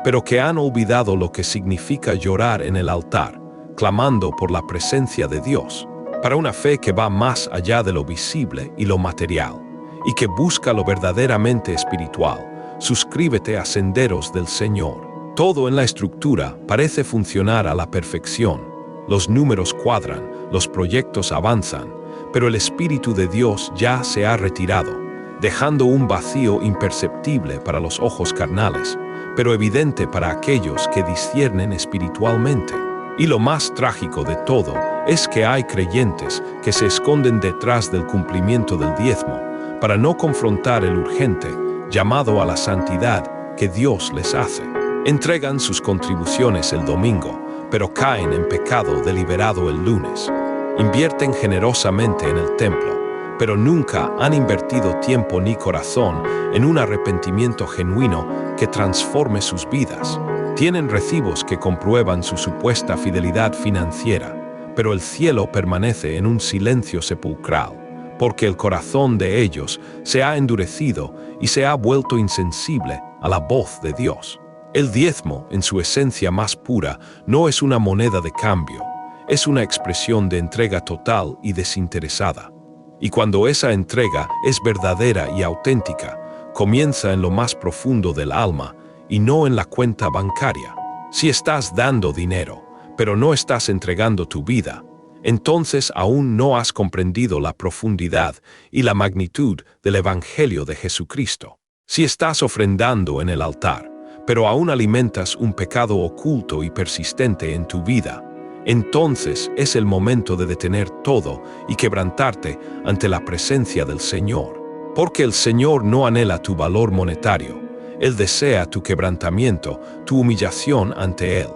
Speaker 1: pero que han olvidado lo que significa llorar en el altar, clamando por la presencia de Dios, para una fe que va más allá de lo visible y lo material, y que busca lo verdaderamente espiritual. Suscríbete a Senderos del Señor. Todo en la estructura parece funcionar a la perfección. Los números cuadran, los proyectos avanzan, pero el Espíritu de Dios ya se ha retirado, dejando un vacío imperceptible para los ojos carnales, pero evidente para aquellos que disciernen espiritualmente. Y lo más trágico de todo es que hay creyentes que se esconden detrás del cumplimiento del diezmo para no confrontar el urgente llamado a la santidad que Dios les hace. Entregan sus contribuciones el domingo, pero caen en pecado deliberado el lunes. Invierten generosamente en el templo, pero nunca han invertido tiempo ni corazón en un arrepentimiento genuino que transforme sus vidas. Tienen recibos que comprueban su supuesta fidelidad financiera, pero el cielo permanece en un silencio sepulcral, porque el corazón de ellos se ha endurecido y se ha vuelto insensible a la voz de Dios. El diezmo, en su esencia más pura, no es una moneda de cambio, es una expresión de entrega total y desinteresada. Y cuando esa entrega es verdadera y auténtica, comienza en lo más profundo del alma y no en la cuenta bancaria. Si estás dando dinero, pero no estás entregando tu vida, entonces aún no has comprendido la profundidad y la magnitud del Evangelio de Jesucristo. Si estás ofrendando en el altar, pero aún alimentas un pecado oculto y persistente en tu vida, entonces es el momento de detener todo y quebrantarte ante la presencia del Señor. Porque el Señor no anhela tu valor monetario, Él desea tu quebrantamiento, tu humillación ante Él.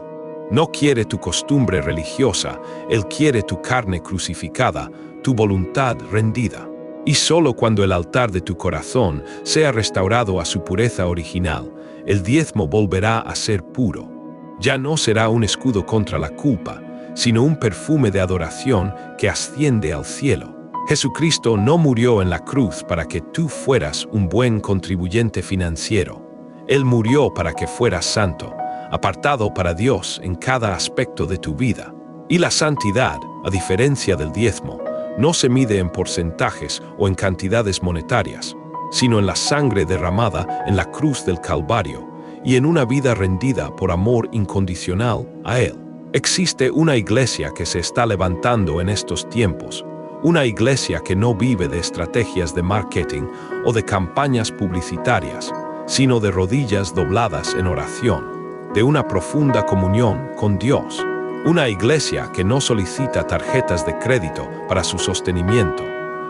Speaker 1: No quiere tu costumbre religiosa, Él quiere tu carne crucificada, tu voluntad rendida. Y solo cuando el altar de tu corazón sea restaurado a su pureza original, el diezmo volverá a ser puro. Ya no será un escudo contra la culpa, sino un perfume de adoración que asciende al cielo. Jesucristo no murió en la cruz para que tú fueras un buen contribuyente financiero. Él murió para que fueras santo, apartado para Dios en cada aspecto de tu vida. Y la santidad, a diferencia del diezmo, no se mide en porcentajes o en cantidades monetarias, sino en la sangre derramada en la cruz del Calvario y en una vida rendida por amor incondicional a Él. Existe una iglesia que se está levantando en estos tiempos, una iglesia que no vive de estrategias de marketing o de campañas publicitarias, sino de rodillas dobladas en oración, de una profunda comunión con Dios. Una iglesia que no solicita tarjetas de crédito para su sostenimiento,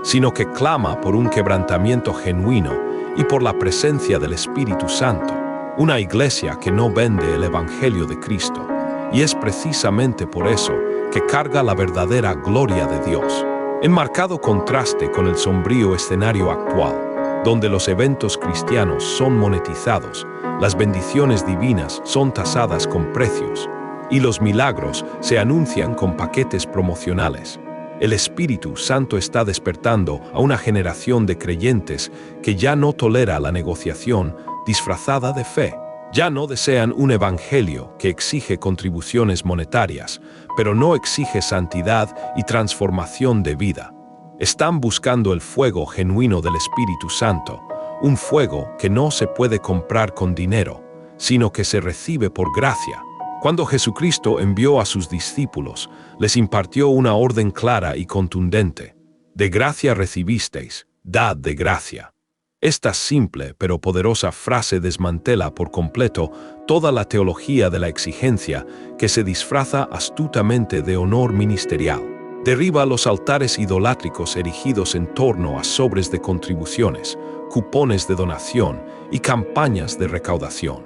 Speaker 1: sino que clama por un quebrantamiento genuino y por la presencia del Espíritu Santo. Una iglesia que no vende el Evangelio de Cristo. Y es precisamente por eso que carga la verdadera gloria de Dios. En marcado contraste con el sombrío escenario actual, donde los eventos cristianos son monetizados, las bendiciones divinas son tasadas con precios, y los milagros se anuncian con paquetes promocionales. El Espíritu Santo está despertando a una generación de creyentes que ya no tolera la negociación disfrazada de fe. Ya no desean un evangelio que exige contribuciones monetarias, pero no exige santidad y transformación de vida. Están buscando el fuego genuino del Espíritu Santo, un fuego que no se puede comprar con dinero, sino que se recibe por gracia. Cuando Jesucristo envió a sus discípulos, les impartió una orden clara y contundente. De gracia recibisteis, dad de gracia. Esta simple pero poderosa frase desmantela por completo toda la teología de la exigencia que se disfraza astutamente de honor ministerial. Derriba los altares idolátricos erigidos en torno a sobres de contribuciones, cupones de donación y campañas de recaudación.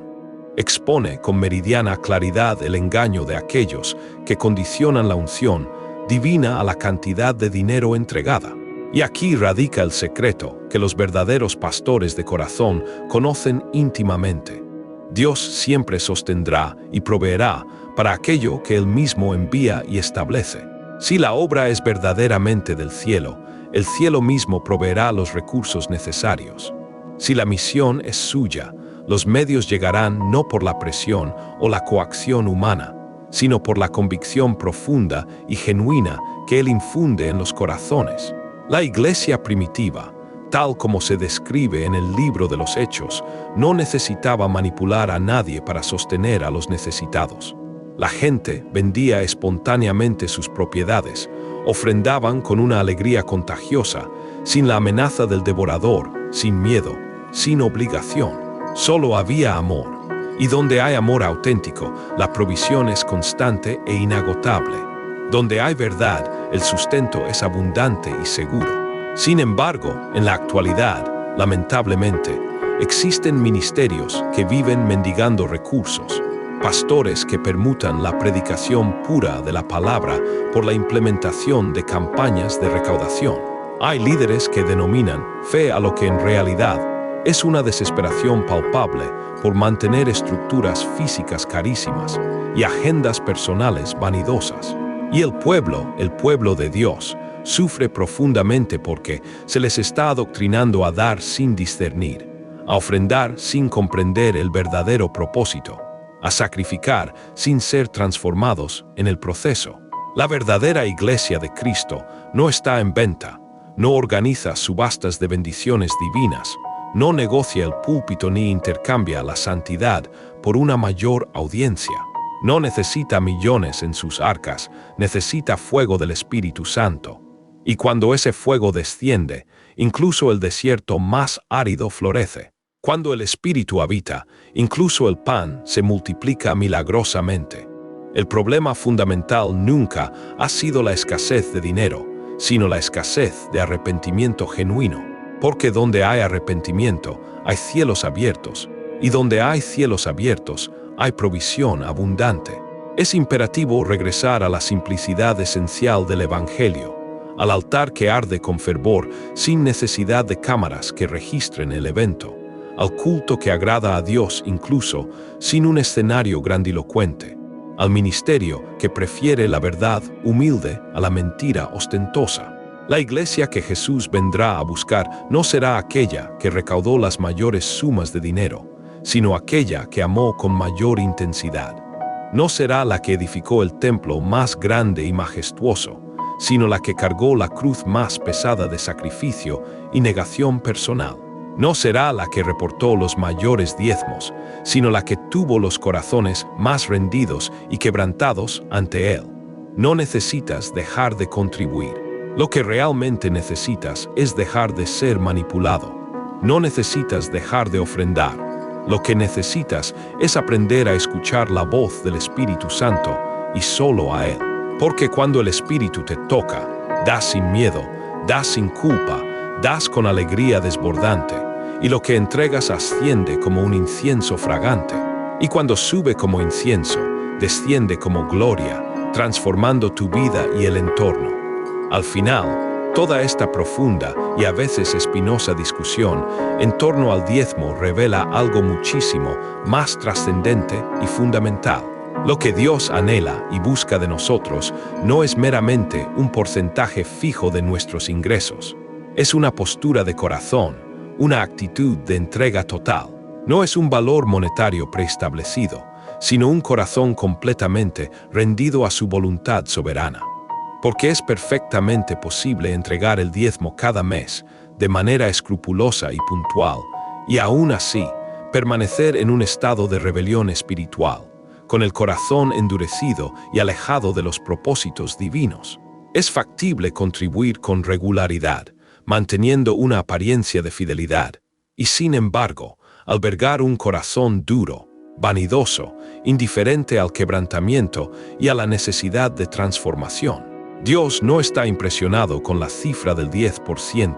Speaker 1: Expone con meridiana claridad el engaño de aquellos que condicionan la unción divina a la cantidad de dinero entregada. Y aquí radica el secreto que los verdaderos pastores de corazón conocen íntimamente. Dios siempre sostendrá y proveerá para aquello que Él mismo envía y establece. Si la obra es verdaderamente del cielo, el cielo mismo proveerá los recursos necesarios. Si la misión es suya, los medios llegarán no por la presión o la coacción humana, sino por la convicción profunda y genuina que Él infunde en los corazones. La iglesia primitiva, tal como se describe en el libro de los Hechos, no necesitaba manipular a nadie para sostener a los necesitados. La gente vendía espontáneamente sus propiedades, ofrendaban con una alegría contagiosa, sin la amenaza del devorador, sin miedo, sin obligación. Solo había amor, y donde hay amor auténtico, la provisión es constante e inagotable. Donde hay verdad, el sustento es abundante y seguro. Sin embargo, en la actualidad, lamentablemente, existen ministerios que viven mendigando recursos, pastores que permutan la predicación pura de la palabra por la implementación de campañas de recaudación. Hay líderes que denominan fe a lo que en realidad es una desesperación palpable por mantener estructuras físicas carísimas y agendas personales vanidosas. Y el pueblo de Dios, sufre profundamente porque se les está adoctrinando a dar sin discernir, a ofrendar sin comprender el verdadero propósito, a sacrificar sin ser transformados en el proceso. La verdadera iglesia de Cristo no está en venta, no organiza subastas de bendiciones divinas, no negocia el púlpito ni intercambia la santidad por una mayor audiencia. No necesita millones en sus arcas, necesita fuego del Espíritu Santo. Y cuando ese fuego desciende, incluso el desierto más árido florece. Cuando el Espíritu habita, incluso el pan se multiplica milagrosamente. El problema fundamental nunca ha sido la escasez de dinero, sino la escasez de arrepentimiento genuino. Porque donde hay arrepentimiento, hay cielos abiertos, y donde hay cielos abiertos, hay provisión abundante. Es imperativo regresar a la simplicidad esencial del Evangelio, al altar que arde con fervor sin necesidad de cámaras que registren el evento, al culto que agrada a Dios incluso sin un escenario grandilocuente, al ministerio que prefiere la verdad humilde a la mentira ostentosa. La iglesia que Jesús vendrá a buscar no será aquella que recaudó las mayores sumas de dinero, sino aquella que amó con mayor intensidad. No será la que edificó el templo más grande y majestuoso, sino la que cargó la cruz más pesada de sacrificio y negación personal. No será la que reportó los mayores diezmos, sino la que tuvo los corazones más rendidos y quebrantados ante Él. No necesitas dejar de contribuir. Lo que realmente necesitas es dejar de ser manipulado. No necesitas dejar de ofrendar. Lo que necesitas es aprender a escuchar la voz del Espíritu Santo y solo a Él. Porque cuando el Espíritu te toca, das sin miedo, das sin culpa, das con alegría desbordante, y lo que entregas asciende como un incienso fragante. Y cuando sube como incienso, desciende como gloria, transformando tu vida y el entorno. Al final, toda esta profunda y a veces espinosa discusión en torno al diezmo revela algo muchísimo más trascendente y fundamental. Lo que Dios anhela y busca de nosotros no es meramente un porcentaje fijo de nuestros ingresos. Es una postura de corazón, una actitud de entrega total. No es un valor monetario preestablecido, sino un corazón completamente rendido a su voluntad soberana. Porque es perfectamente posible entregar el diezmo cada mes de manera escrupulosa y puntual, y aún así permanecer en un estado de rebelión espiritual, con el corazón endurecido y alejado de los propósitos divinos. Es factible contribuir con regularidad, manteniendo una apariencia de fidelidad, y sin embargo, albergar un corazón duro, vanidoso, indiferente al quebrantamiento y a la necesidad de transformación. Dios no está impresionado con la cifra del 10%.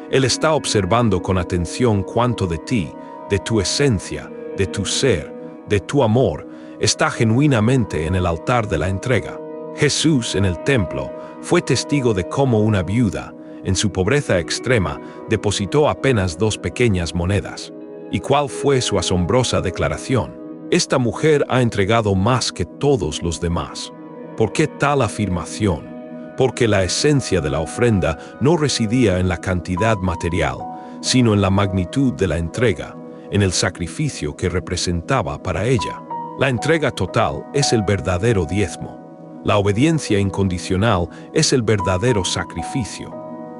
Speaker 1: Él está observando con atención cuánto de ti, de tu esencia, de tu ser, de tu amor, está genuinamente en el altar de la entrega. Jesús en el templo fue testigo de cómo una viuda, en su pobreza extrema, depositó apenas 2 pequeñas monedas. ¿Y cuál fue su asombrosa declaración? Esta mujer ha entregado más que todos los demás. ¿Por qué tal afirmación? Porque la esencia de la ofrenda no residía en la cantidad material, sino en la magnitud de la entrega, en el sacrificio que representaba para ella. La entrega total es el verdadero diezmo. La obediencia incondicional es el verdadero sacrificio.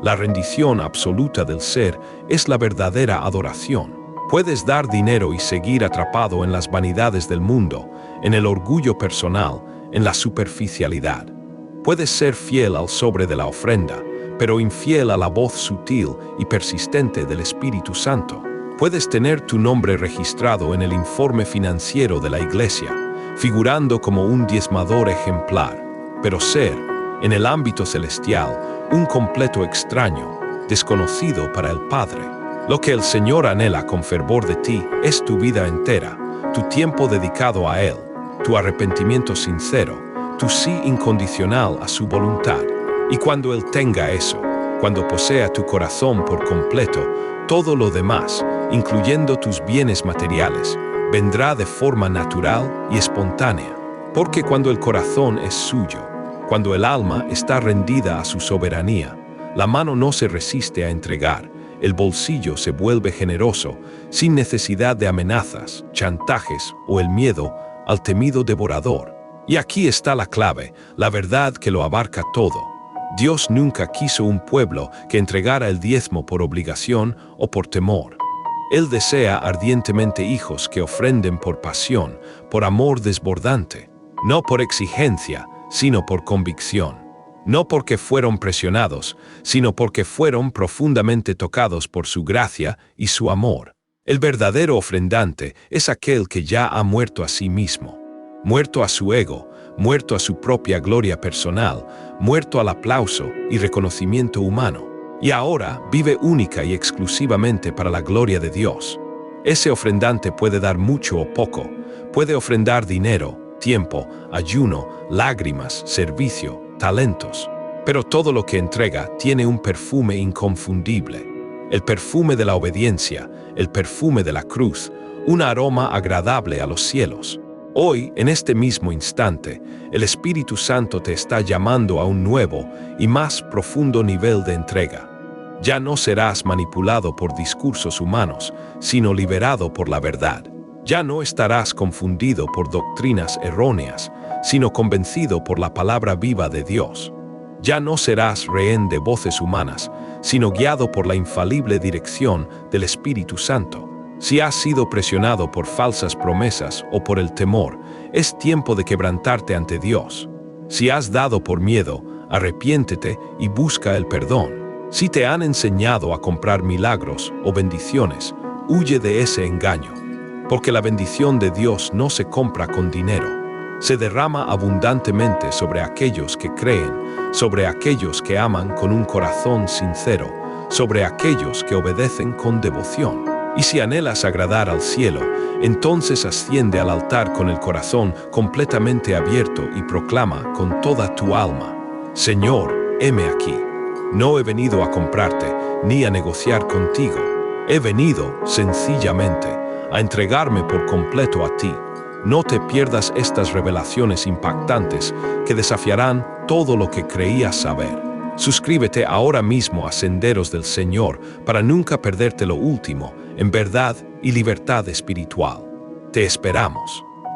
Speaker 1: La rendición absoluta del ser es la verdadera adoración. Puedes dar dinero y seguir atrapado en las vanidades del mundo, en el orgullo personal, en la superficialidad. Puedes ser fiel al sobre de la ofrenda, pero infiel a la voz sutil y persistente del Espíritu Santo. Puedes tener tu nombre registrado en el informe financiero de la iglesia, figurando como un diezmador ejemplar, pero ser, en el ámbito celestial, un completo extraño, desconocido para el Padre. Lo que el Señor anhela con fervor de ti es tu vida entera, tu tiempo dedicado a Él, tu arrepentimiento sincero, tu sí incondicional a su voluntad. Y cuando Él tenga eso, cuando posea tu corazón por completo, todo lo demás, incluyendo tus bienes materiales, vendrá de forma natural y espontánea. Porque cuando el corazón es suyo, cuando el alma está rendida a su soberanía, la mano no se resiste a entregar, el bolsillo se vuelve generoso, sin necesidad de amenazas, chantajes o el miedo al temido devorador. Y aquí está la clave, la verdad que lo abarca todo. Dios nunca quiso un pueblo que entregara el diezmo por obligación o por temor. Él desea ardientemente hijos que ofrenden por pasión, por amor desbordante, no por exigencia, sino por convicción. No porque fueron presionados, sino porque fueron profundamente tocados por su gracia y su amor. El verdadero ofrendante es aquel que ya ha muerto a sí mismo, muerto a su ego, muerto a su propia gloria personal, muerto al aplauso y reconocimiento humano, y ahora vive única y exclusivamente para la gloria de Dios. Ese ofrendante puede dar mucho o poco, puede ofrendar dinero, tiempo, ayuno, lágrimas, servicio, talentos, pero todo lo que entrega tiene un perfume inconfundible. El perfume de la obediencia, el perfume de la cruz, un aroma agradable a los cielos. Hoy, en este mismo instante, el Espíritu Santo te está llamando a un nuevo y más profundo nivel de entrega. Ya no serás manipulado por discursos humanos, sino liberado por la verdad. Ya no estarás confundido por doctrinas erróneas, sino convencido por la palabra viva de Dios. Ya no serás rehén de voces humanas, sino guiado por la infalible dirección del Espíritu Santo. Si has sido presionado por falsas promesas o por el temor, es tiempo de quebrantarte ante Dios. Si has dado por miedo, arrepiéntete y busca el perdón. Si te han enseñado a comprar milagros o bendiciones, huye de ese engaño. Porque la bendición de Dios no se compra con dinero. Se derrama abundantemente sobre aquellos que creen, sobre aquellos que aman con un corazón sincero, sobre aquellos que obedecen con devoción. Y si anhelas agradar al cielo, entonces asciende al altar con el corazón completamente abierto y proclama con toda tu alma: Señor, heme aquí. No he venido a comprarte ni a negociar contigo. He venido, sencillamente, a entregarme por completo a ti. No te pierdas estas revelaciones impactantes que desafiarán todo lo que creías saber. Suscríbete ahora mismo a Senderos del Señor para nunca perderte lo último en verdad y libertad espiritual. Te esperamos.